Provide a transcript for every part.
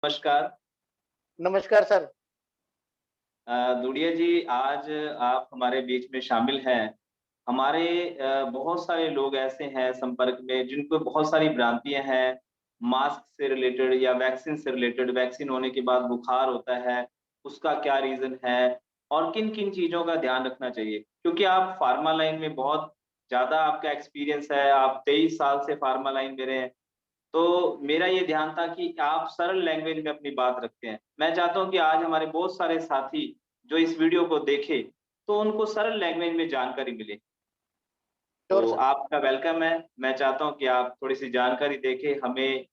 नमस्कार। नमस्कार सर। दुड़िया जी, आज आप हमारे बीच में शामिल हैं। हमारे बहुत सारे लोग ऐसे हैं संपर्क में जिनको बहुत सारी भ्रांतियाँ हैं, मास्क से रिलेटेड या वैक्सीन से रिलेटेड। वैक्सीन होने के बाद बुखार होता है, उसका क्या रीज़न है और किन-किन चीज़ों का ध्यान रखना चाहिए? क्योंकि आप फ़ार्मा लाइन में बहुत ज़्यादा आपका एक्सपीरियंस है, आप 23 साल से फ़ार्मा लाइन में रहे हैं। तो मेरा ये ध्यान था कि आप सरल लैंग्वेज में अपनी बात रखते हैं। मैं चाहता हूँ कि आज हमारे बहुत सारे साथी जो इस वीडियो को देखें, तो उनको सरल लैंग्वेज में जानकारी मिले। श्योर तो सर। आपका वेलकम है। मैं चाहता हूँ कि आप थोड़ी-सी जानकारी देके हमें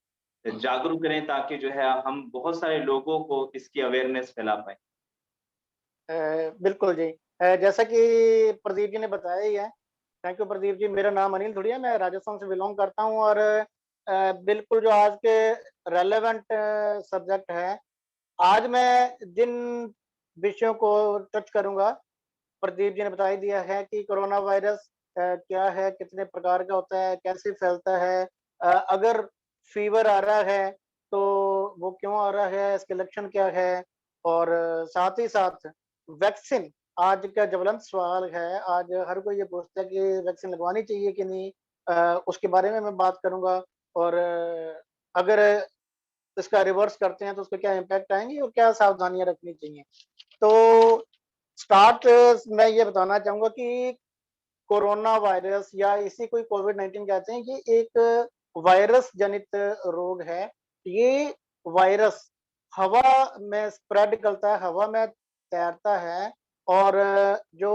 जागरूक करें ताकि जो है हम बहुत सारे लोगों को इसकी अवेयरनेस फैला पाएँ। बिल्कुल जी। जैसा कि प्रदीप जी ने बताया ही है। Thank you Pradeep ji. मेरा नाम अनिल धुड़िया, मैं राजस्थान से बिलॉन्ग करता हूँ और बिल्कुल जो आज के रेलेवेंट सब्जेक्ट है, आज मैं जिन विषयों को टच करूँगा, प्रदीप जी ने बता ही दिया है कि कोरोना वायरस क्या है, कितने प्रकार का होता है, कैसे फैलता है, अगर फीवर आ रहा है, तो वो क्यों आ रहा है, इसके लक्षण क्या है और साथ ही साथ वैक्सीन आज का ज्वलंत सवाल है। आज हर कोई ये पूछता है कि वैक्सीन लगवानी चाहिए कि नहीं? उसके बारे में मैं बात करूँगा और अगर इसका रिवर्स करते हैं तो उसके क्या इम्पैक्ट आएँगे और क्या सावधानियाँ रखनी चाहिए। तो स्टार्ट मैं ये बताना चाहूँगा कि कोरोना वायरस या इसी को कोविड-19 कहते हैं, ये एक वायरस जनित रोग है। ये वायरस हवा में स्प्रेड करता है, हवा में तैरता है और जो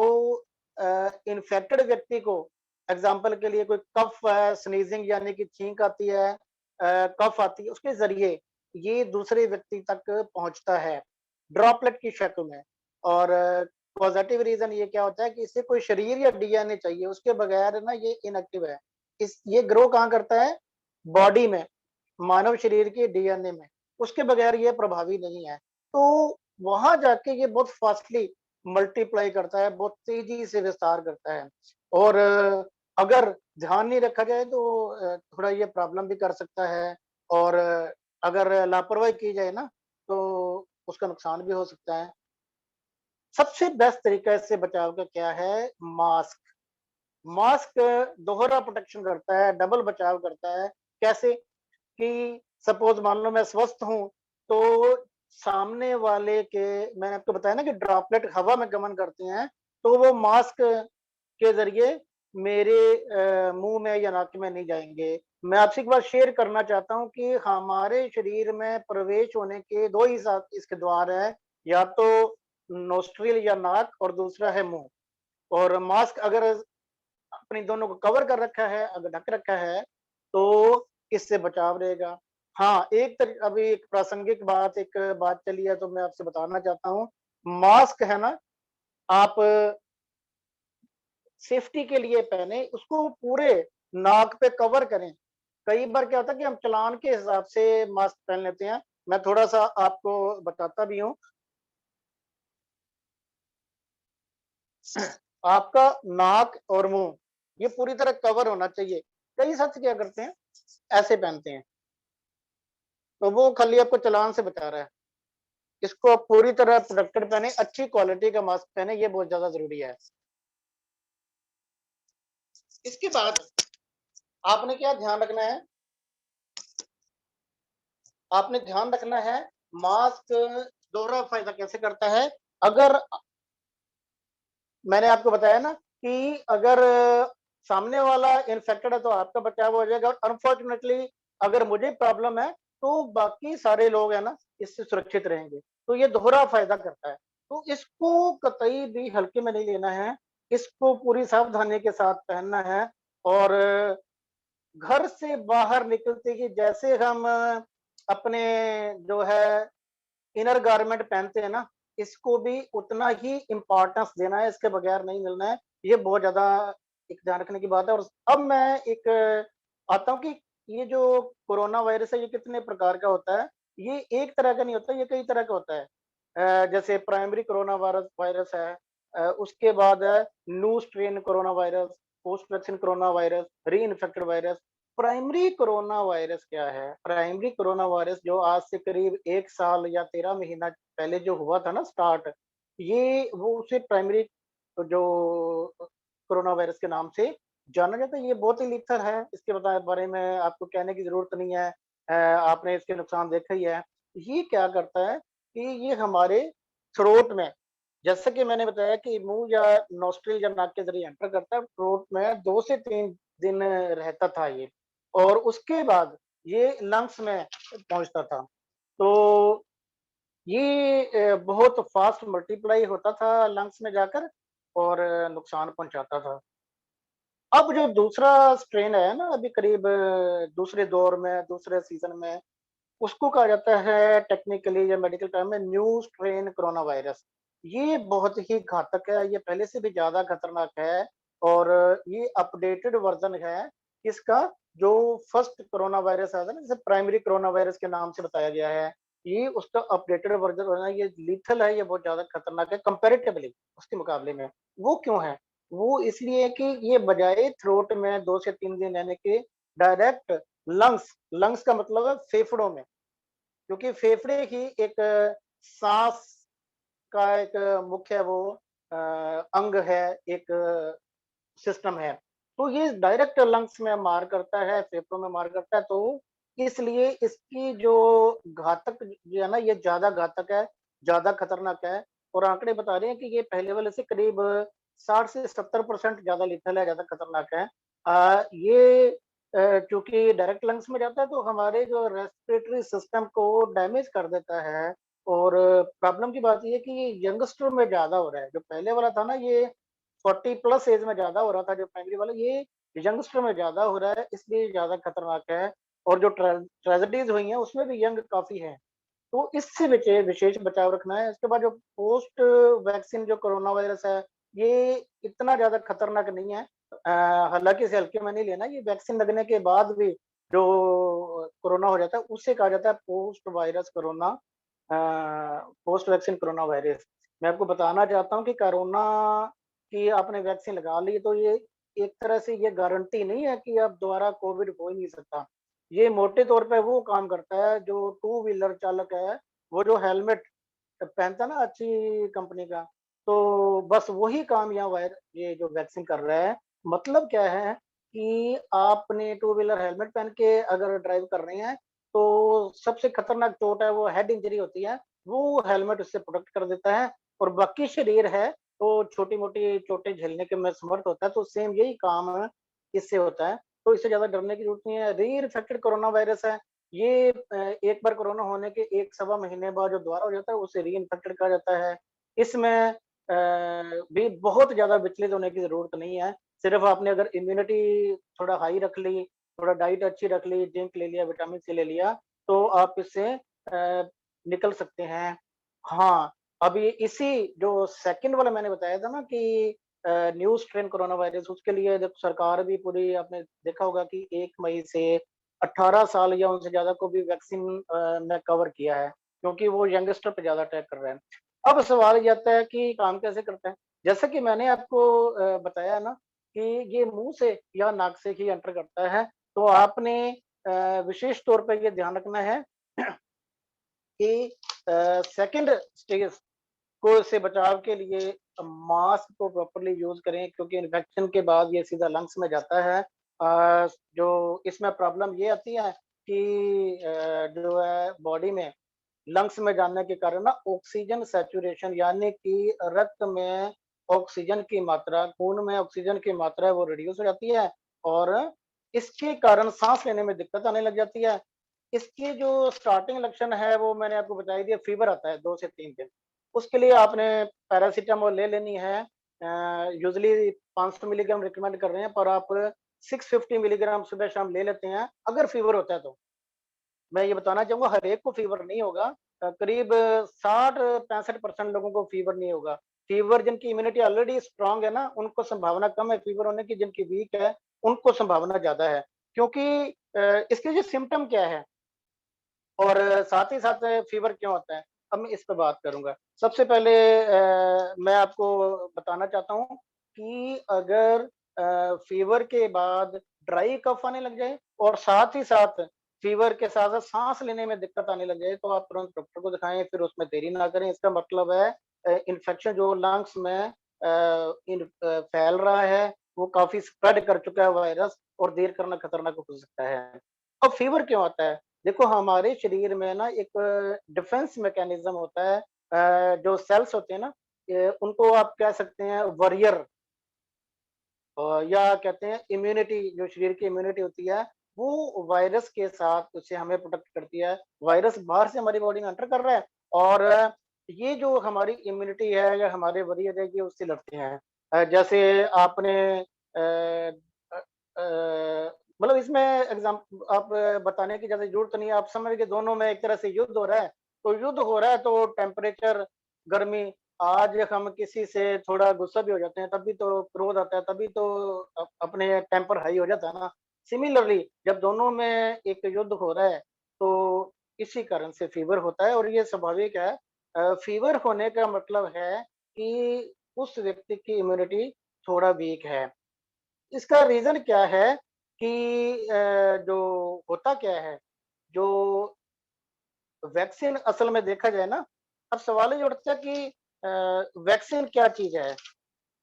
इन्फेक्टेड व्यक्ति को एग्ज़ाम्पल के लिए कोई कफ है, स्नीज़िंग यानी कि छींक आती है, कफ आती है, उसके ज़रिए ये दूसरे व्यक्ति तक पहुँचता है, ड्रॉपलेट की शक्ल में और पॉजिटिव रीज़न ये क्या होता है कि इससे कोई शरीर या डीएनए चाहिए, उसके बगैर ना ये इनएक्टिव है। इस ये ग्रो कहाँ करता है? बॉडी में, मानव शरीर के डीएनए में, उसके बगैर ये प्रभावी नहीं है। तो वहाँ जाके ये बहुत फ़ास्टली मल्टीप्लाई करता है, बहुत तेज़ी से विस्तार करता है और अगर ध्यान नहीं रखा जाए तो थोड़ा ये प्रॉब्लम भी कर सकता है और अगर लापरवाही की जाए ना, तो उसका नुकसान भी हो सकता है। सबसे बेस्ट तरीका इससे बचाव का क्या है? मास्क। मास्क दोहरा प्रोटेक्शन करता है, डबल बचाव करता है। कैसे? कि सपोज़ मान लो मैं स्वस्थ हूँ, तो सामने वाले के मैंने आपको बताया ना कि ड्रॉपलेट हवा में गमन करते हैं, तो वो मास्क के ज़रिए मेरे मुँह में या नाक में नहीं जाएँगे। मैं आपसे एक बात शेयर करना चाहता हूँ कि हमारे शरीर में प्रवेश होने के 2 ही इसके द्वार हैं, या तो नॉस्ट्रिल या नाक और दूसरा है मुँह। और मास्क अगर अपनी दोनों को कवर कर रखा है, अगर ढक रखा है, तो इससे बचाव रहेगा। हाँ, अभी एक प्रासंगिक एक बात चली है तो मैं आपसे बताना चाहता हूँ। मास्क है ना, आप सेफ्टी के लिए पहने, उसको पूरे नाक पे कवर करें। कई बार क्या होता है कि हम चालान के हिसाब से मास्क पहन लेते हैं। मैं थोड़ा-सा आपको बताता भी हूँ। आपका नाक और मुँह ये पूरी तरह कवर होना चाहिए। कई साथी क्या करते हैं, ऐसे पहनते हैं, तो वो खाली आपको चालान से बचा रहा है। इसको आप पूरी तरह प्रोटेक्टेड पहने, अच्छी क्वालिटी का मास्क पहने, ये बहुत ज़्यादा ज़रूरी है। इसके बाद आपने क्या ध्यान रखना है, आपने ध्यान रखना है मास्क दोहरा फ़ायदा कैसे करता है। अगर मैंने आपको बताया ना कि अगर सामने वाला इन्फेक्टेड है तो आपका बचाव हो जाएगा और अनफॉर्चुनेटली अगर मुझे प्रॉब्लम है तो बाकी सारे लोग है ना इससे सुरक्षित रहेंगे। तो ये दोहरा फायदा करता है। तो इसको कतई भी हल्के में नहीं लेना है। इसको पूरी सावधानी के साथ पहनना है और घर से बाहर निकलते ही जैसे हम अपने जो है इनर गारमेंट पहनते हैं ना, इसको भी उतना ही इम्पोर्टेंस देना है, इसके बगैर नहीं मिलना है। ये बहुत ज़्यादा एक ध्यान रखने की बात है और अब मैं एक आता हूँ कि ये जो कोरोना वायरस है, ये कितने प्रकार का होता है। ये एक तरह का नहीं होता, ये कई तरह का होता है। जैसे प्राइमरी कोरोना वायरस है, उसके बाद है new strain corona virus, post vaccine corona virus, reinfected virus. Primary corona virus क्या है? प्राइमरी कोरोना वायरस जो आज से करीब 1 साल या 13 महीना पहले जो हुआ था ना स्टार्ट, ये वो उसे प्राइमरी जो कोरोना वायरस के नाम से जाना जाता है। ये बहुत ही लीथल है, इसके बारे में आपको कहने की ज़रूरत नहीं है। आपने इसके नुकसान देखा ही है। ये क्या करता है कि ये हमारे थ्रोट में, जैसे कि मैंने बताया कि मुँह या नॉस्ट्रिल या नाक के ज़रिए एंटर करता है, थ्रोट में 2 से 3 दिन रहता था ये, और उसके बाद ये लंग्स में पहुँचता था। तो ये बहुत फ़ास्ट मल्टीप्लाई होता था लंग्स में जाकर और नुकसान पहुँचाता था। अब जो दूसरा स्ट्रेन है ना, अभी करीब दूसरे दौर में, दूसरे सीज़न में, उसको कहा जाता है टेक्निकली या मेडिकल टर्म में न्यू स्ट्रेन कोरोना वायरस। ये बहुत ही घातक है, ये पहले से भी ज़्यादा खतरनाक है और ये अपडेटेड वर्ज़न है इसका, जो फर्स्ट कोरोना वायरस आया था ना, जिसे प्राइमरी कोरोना वायरस के नाम से बताया गया है। ये उसका अपडेटेड वर्ज़न है, ये लीथल है, ये बहुत ज़्यादा खतरनाक है कंपैरेटिवली उसके मुकाबले में। वो क्यों है? वो इसलिए कि ये बजाय थ्रोट में 2 से 3 दिन रहने के, डायरेक्ट लंग्स, लंग्स का मतलब है फेफड़ों में, क्योंकि फेफड़े ही एक सांस का एक मुख्य वो अंग है, एक सिस्टम है। तो ये डायरेक्ट लंग्स में मार करता है, फेफड़ों में मार करता है, तो इसलिए इसकी जो घातक जो है ना, ये ज़्यादा घातक है, ज़्यादा खतरनाक है, और आंकड़े बता रहे हैं कि ये पहले वाले से करीब 60 से 70% ज़्यादा लीथल है, ज़्यादा खतरनाक है। ये चूँकि डायरेक्ट लंग्स में जाता है, तो हमारे जो रेस्पिरेटरी सिस्टम को डैमेज कर देता है, और प्रॉब्लम की बात ये है कि ये यंगस्टर में ज़्यादा हो रहा है। जो पहले वाला था ना, ये 40 प्लस एज में ज़्यादा हो रहा था जो प्राइमरी वाला, ये यंगस्टर में ज़्यादा हो रहा है, इसलिए ज़्यादा खतरनाक है, और जो ट्रेजेडीज़ हुई हैं, उसमें भी यंग काफ़ी हैं। तो इससे विशेष बचाव रखना है। इसके बाद जो पोस्ट वैक्सीन जो कोरोना वायरस है, ये इतना ज़्यादा खतरनाक नहीं है। हालाँकि इसे हल्के में नहीं लेना, ये वैक्सीन लगने के बाद भी जो कोरोना हो जाता है, उसे कहा जाता है post virus corona, post vaccine corona virus. मैं आपको बताना चाहता हूँ कि कोरोना की आपने वैक्सीन लगा ली, तो ये एक तरह से ये गारंटी नहीं है कि अब दोबारा कोविड हो ही नहीं सकता। ये मोटे तौर पे वो काम करता है जो टू व्हीलर चालक है, वो जो हेलमेट पहनता है ना अच्छी कंपनी का, तो बस वही काम यहाँ ये जो वैक्सीन कर रहा है। मतलब क्या है कि आपने टू व्हीलर हेलमेट पहन के अगर ड्राइव कर रहे हैं, तो सबसे खतरनाक चोट है वो हेड इंजरी होती है, वो हेलमेट उससे प्रोटेक्ट कर देता है, और बाकी शरीर है तो छोटी-मोटी चोटें झेलने के में समर्थ होता है, तो सेम यही काम इससे होता है। तो इससे ज़्यादा डरने की ज़रूरत नहीं है। री-इन्फेक्टेड कोरोना वायरस है, ये एक बार कोरोना होने के 1 सवा महीने बाद जो दोबारा हो जाता है, उसे री-इन्फेक्टेड कहा जाता है। इसमें भी बहुत ज़्यादा विचलित होने की ज़रूरत नहीं है। सिर्फ़ आपने अगर इम्यूनिटी थोड़ा हाई रख ली, थोड़ा डाइट अच्छी रख ली, जिंक ले लिया, विटामिन सी ले लिया, तो आप इससे निकल सकते हैं। हाँ, अभी इसी जो सेकंड वाला मैंने बताया था ना कि न्यू स्ट्रेन कोरोना वायरस, उसके लिए देखो सरकार भी पूरी, आपने देखा होगा कि 1 मई से 18 साल या उनसे ज़्यादा को भी वैक्सीन ने कवर किया है, क्योंकि वो यंगस्टर पे ज़्यादा अटैक कर रहा है। अब सवाल ये आता है कि काम कैसे करता है? जैसा कि मैंने आपको बताया ना कि ये मुँह से या नाक से ही एंटर करता है, तो आपने विशेष तौर पे ये ध्यान रखना है कि सेकंड स्टेज को से बचाव के लिए मास्क को प्रॉपर्ली यूज़ करें, क्योंकि इन्फेक्शन के बाद ये सीधा लंग्स में जाता है। जो इसमें प्रॉब्लम ये आती है कि जो है बॉडी में लंग्स में जाने के कारण ना ऑक्सीजन सैचुरेशन, यानी कि रक्त में ऑक्सीजन की मात्रा, खून में ऑक्सीजन की मात्रा है वो रिड्यूस हो जाती है, और इसके कारण सांस लेने में दिक्कत आने लग जाती है। इसके जो स्टार्टिंग लक्षण है वो मैंने आपको बता ही दिया, फीवर आता है 2 से 3 दिन। उसके लिए आपने पैरासिटामोल ले लेनी है। यूजुअली 500 मिलीग्राम रिकमेंड कर रहे हैं, पर आप 650 मिलीग्राम सुबह-शाम ले लेते हैं, अगर फीवर होता है तो। मैं ये बताना चाहूँगा हर एक को फीवर नहीं होगा। करीब 60-65% लोगों को फीवर नहीं होगा। फीवर जिनकी इम्यूनिटी ऑलरेडी स्ट्रॉन्ग है ना, उनको संभावना कम है फीवर होने की, जिनकी वीक है, उनको संभावना ज़्यादा है। क्योंकि इसके जो सिम्पटम क्या है और साथ ही साथ फीवर क्यों होता है? अब मैं इस पे बात करूँगा। सबसे पहले मैं आपको बताना चाहता हूँ कि अगर फीवर के बाद ड्राई कफ आने लग जाए और साथ ही साथ फीवर के साथ साथ सांस लेने में दिक्कत आने लग जाए, तो आप तुरंत डॉक्टर को दिखाएं, फिर उसमें देरी ना करें। इसका मतलब है इन्फेक्शन जो लंग्स में फैल रहा है, वो काफी स्प्रेड कर चुका है वायरस, और देर करना खतरनाक हो सकता है। अब फीवर क्यों आता है? देखो, हमारे शरीर में ना एक डिफेंस मैकेनिज्म होता है, जो सेल्स होते हैं ना, उनको आप कह सकते हैं वॉरियर, या कहते हैं इम्यूनिटी, जो शरीर की इम्यूनिटी होती है, वो वायरस के साथ उससे हमें प्रोटेक्ट करती है। वायरस बाहर से हमारी बॉडी में एंटर कर रहा है, और ये जो हमारी इम्यूनिटी है या हमारे वॉरियर है, ये उससे लड़ते हैं। जैसे आपने मतलब इसमें एग्जाम आप बताने की ज्यादा जरूरत नहीं है, आप समझ के दोनों में एक तरह से युद्ध हो रहा है। तो युद्ध हो रहा है तो टेम्परेचर, गर्मी, आज हम किसी से थोड़ा गुस्सा भी हो जाते हैं, तभी तो क्रोध आता है, तभी तो अपने टेम्पर हाई हो जाता है ना। सिमिलरली जब दोनों में एक युद्ध हो रहा है, तो इसी कारण से फीवर होता है, और ये स्वाभाविक है। फीवर होने का मतलब है कि उस व्यक्ति की इम्यूनिटी थोड़ा वीक है। इसका रीजन क्या है कि जो होता क्या है, जो वैक्सीन असल में देखा जाए ना, अब सवाल ये उठता है कि वैक्सीन क्या चीज है।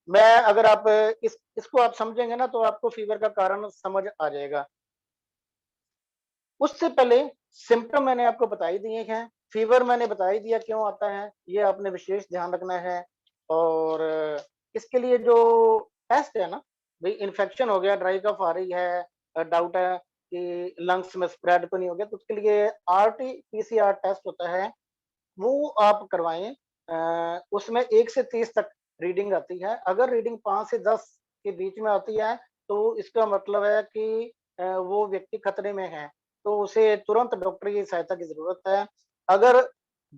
मैं अगर आप इसको आप समझेंगे ना, तो आपको फीवर का कारण समझ आ जाएगा। उससे पहले सिम्टम मैंने आपको बता ही दिए हैं, फीवर मैंने बता ही दिया क्यों आता है, ये आपने विशेष ध्यान रखना है। और इसके लिए जो टेस्ट है ना, भाई इन्फेक्शन हो गया, ड्राई कफ आ रही है, डाउट है कि लंग्स में स्प्रेड तो नहीं हो गया, तो उसके लिए आरटी पीसीआर टेस्ट होता है, वो आप करवाएं। उसमें 1 से 30 तक रीडिंग आती है। अगर रीडिंग 5 से 10 के बीच में आती है, तो इसका मतलब है कि वो व्यक्ति खतरे में है, तो उसे तुरंत डॉक्टर की सहायता की जरूरत है। अगर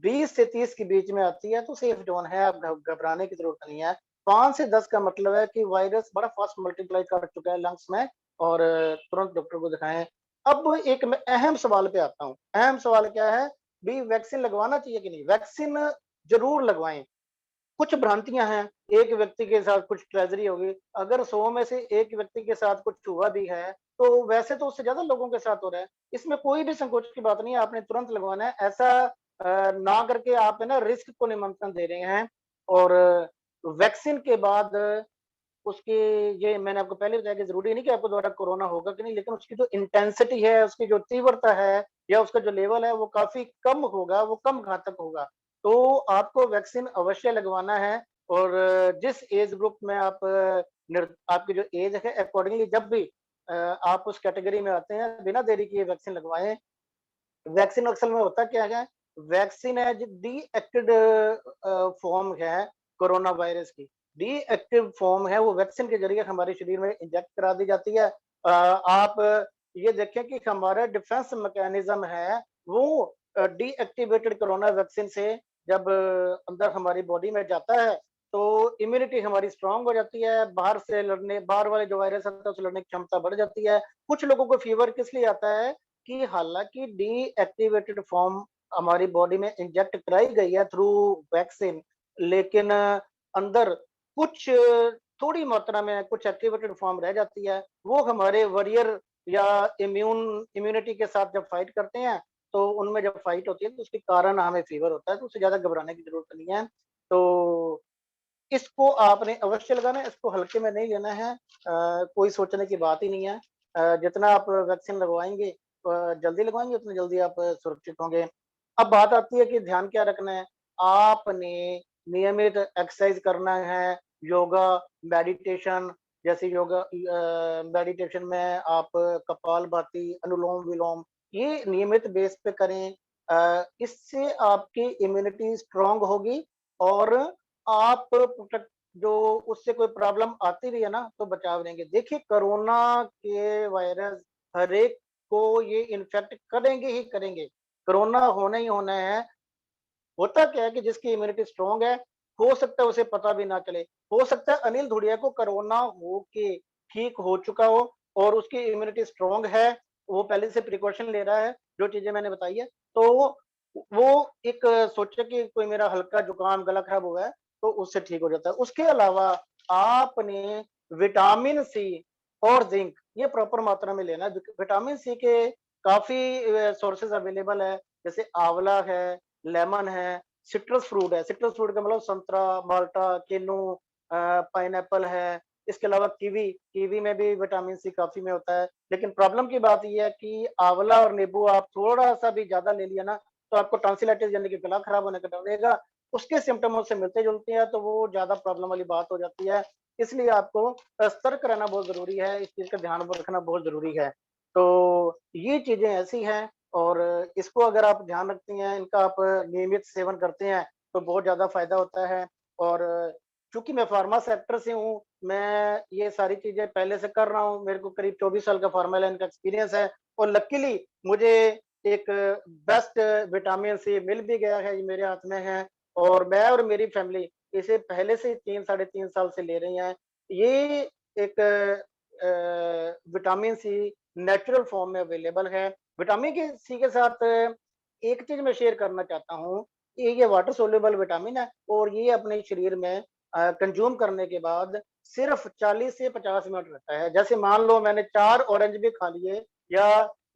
20 से 30 के बीच में आती है, तो सेफ जोन है, अब घबराने की जरूरत नहीं है। 5 से 10 का मतलब है कि वायरस बड़ा फास्ट मल्टीप्लाई कर चुका है लंग्स में, और तुरंत डॉक्टर को दिखाएं। अब एक मैं अहम सवाल पे आता हूँ। अहम सवाल क्या है, भी वैक्सीन लगवाना चाहिए कि नहीं? वैक्सीन जरूर लगवाएं। कुछ भ्रांतियां हैं, एक व्यक्ति के साथ कुछ ट्रेजरी होगी, अगर 100 में से एक व्यक्ति के साथ कुछ हुआ भी है, तो वैसे तो उससे ज्यादा लोगों के साथ हो रहा है। इसमें कोई भी संकोच की बात नहीं है, आपने तुरंत लगवाना है। ऐसा ना करके आप है ना रिस्क को निमंत्रण दे रहे हैं। और वैक्सीन के बाद उसकी, ये मैंने आपको पहले बताया कि जरूरी नहीं कि आपको दोबारा कोरोना होगा कि नहीं, लेकिन उसकी जो इंटेंसिटी है, उसकी जो तीव्रता है, या उसका जो लेवल है, वो काफी कम होगा, वो कम घातक होगा। तो आपको वैक्सीन अवश्य लगवाना है। और जिस एज ग्रुप में आप आपकी जो एज है अकॉर्डिंगली, जब भी आप उस कैटेगरी में आते हैं, बिना देरी किए वैक्सीन लगवाएं। वैक्सीन असल में होता क्या है, वैक्सीन है जो डीएक्टिव फॉर्म है कोरोना वायरस की। डीएक्टिव फॉर्म है, वो वैक्सीन के जरिए हमारे शरीर में इंजेक्ट करा दी जाती है। आप ये देखें कि हमारा डिफेंस मैकेनिज्म है, वो डीएक्टिवेटेड कोरोना वैक्सीन से जब अंदर हमारी बॉडी में जाता है, तो इम्यूनिटी हमारी स्ट्रांग हो जाती है, बाहर से लड़ने, बाहर वाले जो वायरस होता है उससे लड़ने की क्षमता बढ़ जाती है। कुछ लोगों को फीवर किस लिए आता है कि हालांकि डीएक्टिवेटेड फॉर्म हमारी बॉडी में इंजेक्ट कराई गई है थ्रू वैक्सीन, लेकिन अंदर कुछ थोड़ी मात्रा में कुछ एक्टिवेटेड फॉर्म रह जाती है। वो हमारे वॉरियर या इम्यूनिटी के साथ जब फाइट करते हैं, तो उनमें जब फाइट होती है, तो उसके कारण हमें फीवर होता है, तो उससे ज्यादा घबराने की जरूरत नहीं है। तो इसको आपने अवश्य लगाना है, इसको हल्के में नहीं लेना है। कोई सोचने की बात ही नहीं है। जितना आप वैक्सीन लगवाएंगे, जल्दी लगवाएंगे, उतनी जल्दी आप सुरक्षित होंगे। अब बात आती है कि ध्यान क्या रखना है। आपने नियमित एक्सरसाइज करना है, योगा, मेडिटेशन। जैसे योगा मेडिटेशन में आप कपालभाति, अनुलोम विलोम, ये नियमित बेस पे करें। इससे आपकी इम्यूनिटी स्ट्रांग होगी, और आप प्रोटेक्ट, जो उससे कोई प्रॉब्लम आती भी है ना, तो बचाव रहेंगे। देखिए, कोरोना के वायरस हर एक को ये इन्फेक्ट करेंगे ही करेंगे, कोरोना होना ही होना है। होता क्या है कि जिसकी इम्यूनिटी स्ट्रांग है, हो सकता है उसे पता भी ना चले। हो सकता है अनिल धुड़िया को कोरोना हो के ठीक हो चुका हो, और उसकी इम्यूनिटी स्ट्रांग है, वो पहले से प्रिकॉशन ले रहा है, जो चीजें मैंने बताई है। तो वो एक सोचे कि कोई मेरा हल्का जुकाम, गला खराब हुआ है, तो उससे ठीक हो जाता है। उसके अलावा आपने विटामिन सी और जिंक, ये प्रॉपर मात्रा में लेना है। विटामिन सी के काफ़ी सोर्सेज़ अवेलेबल है, जैसे आंवला है, लेमन है, सिट्रस फ्रूट है। सिट्रस फ्रूट का मतलब संतरा, माल्टा, किन्नू, पाइनएप्पल है। इसके अलावा कीवी, कीवी में भी विटामिन सी काफ़ी में होता है। लेकिन प्रॉब्लम की बात ये है कि आंवला और नींबू आप थोड़ा-सा भी ज़्यादा ले लिया ना, तो आपको टॉन्सिलाइटिस यानी कि गला खराब होने का डर रहेगा। उसके सिम्पटम उससे मिलते-जुलते हैं, तो वो ज़्यादा प्रॉब्लम वाली बात हो जाती है। इसलिए आपको सतर्क रहना बहुत ज़रूरी है, इस चीज़ का ध्यान रखना बहुत ज़रूरी है। तो ये चीज़ें ऐसी हैं और इसको अगर आप ध्यान रखती हैं, इनका आप नियमित सेवन करते हैं, तो बहुत ज़्यादा फ़ायदा होता है। और चूँकि मैं फ़ार्मा सेक्टर से हूँ, मैं ये सारी चीज़ें पहले से कर रहा हूँ, मेरे को करीब 24 साल का फ़ार्मा लाइन का एक्सपीरियंस है और लकीली मुझे एक बेस्ट विटामिन सी मिल भी गया है, ये मेरे हाथ में है और मैं और मेरी फैमिली इसे पहले से 3 साढ़े 3 साल से ले रही हैं। ये एक विटामिन सी नेचुरल फॉर्म में अवेलेबल है। विटामिन के सी के साथ एक चीज़ मैं शेयर करना चाहता हूँ, ये वाटर सोल्यूबल विटामिन है और ये अपने शरीर में कंज़्यूम करने के बाद सिर्फ़ 40 से 50 मिनट रहता है। जैसे मान लो मैंने 4 ऑरेंज भी खा लिए या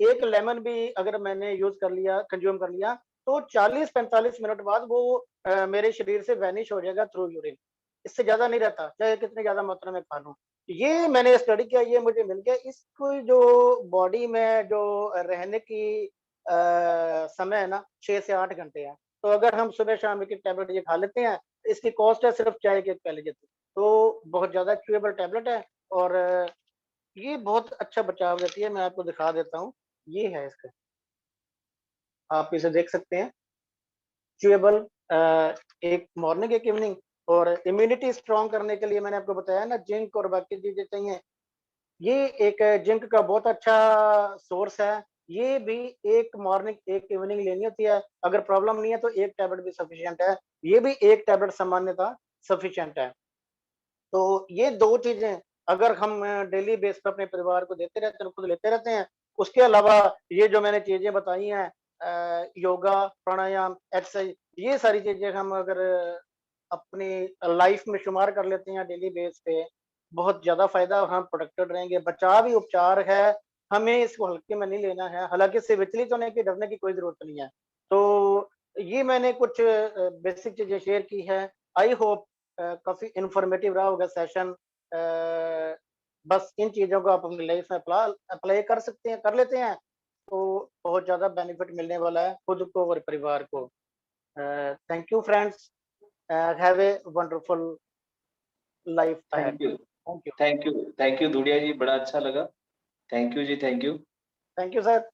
1 लेमन भी अगर मैंने यूज़ कर लिया, कंज़्यूम कर लिया, तो 40-45 मिनट बाद वो मेरे शरीर से वैनिश हो जाएगा थ्रू यूरिन। इससे ज़्यादा नहीं रहता, चाहे कितनी ज़्यादा मात्रा में खा लूँ। ये मैंने स्टडी किया, ये मुझे मिल गया। इसको जो बॉडी में जो रहने की समय है ना 6 से 8 घंटे है। तो अगर हम सुबह-शाम एक-एक टैबलेट ये खा लेते हैं, इसकी कॉस्ट है सिर्फ़ चाय के 1 प्याले जितनी। तो बहुत ज़्यादा च्यूएबल टैबलेट है और ये बहुत अच्छा बचाव देती है। मैं आपको दिखा देता हूँ, ये है इसका। आप इसे देख सकते हैं। च्यूएबल एक मॉर्निंग एक इवनिंग और इम्यूनिटी स्ट्रॉन्ग करने के लिए मैंने आपको बताया ना जिंक और बाकी चीज़ें चाहिए। ये एक जिंक का बहुत अच्छा सोर्स है। ये भी एक मॉर्निंग एक इवनिंग लेनी होती है। अगर प्रॉब्लम नहीं है तो 1 टैबलेट भी सफिशिएंट है। ये भी 1 टैबलेट सामान्यतः सफिशिएंट है। तो ये 2 चीज़ें अगर हम डेली बेस पे अपने परिवार को देते रहते हैं, खुद लेते रहते हैं, उसके अलावा ये जो मैंने चीज़ें बताई हैं योगा, प्राणायाम, एक्सरसाइज ये सारी चीज़ें हम अगर अपनी लाइफ में शुमार कर लेते हैं डेली बेस पे, बहुत ज़्यादा फ़ायदा और हम प्रोटेक्टेड रहेंगे। बचाव ही उपचार है, हमें इसको हल्के में नहीं लेना है, हालाँकि इससे विचलित होने की, डरने की कोई ज़रूरत नहीं है। तो ये मैंने कुछ बेसिक चीज़ें शेयर की हैं। आई होप काफ़ी इन्फॉर्मेटिव रहा होगा सेशन। बस इन चीज़ों को आप अपनी लाइफ में अप्लाई कर सकते हैं, कर लेते हैं, तो बहुत ज़्यादा बेनिफिट मिलने वाला है खुद को और परिवार को। Thank you friends, have a wonderful life ahead. Thank you, thank you. Thank you, thank you Dhudiya ji, बड़ा अच्छा लगा। Thank you ji, thank you. Thank you sir.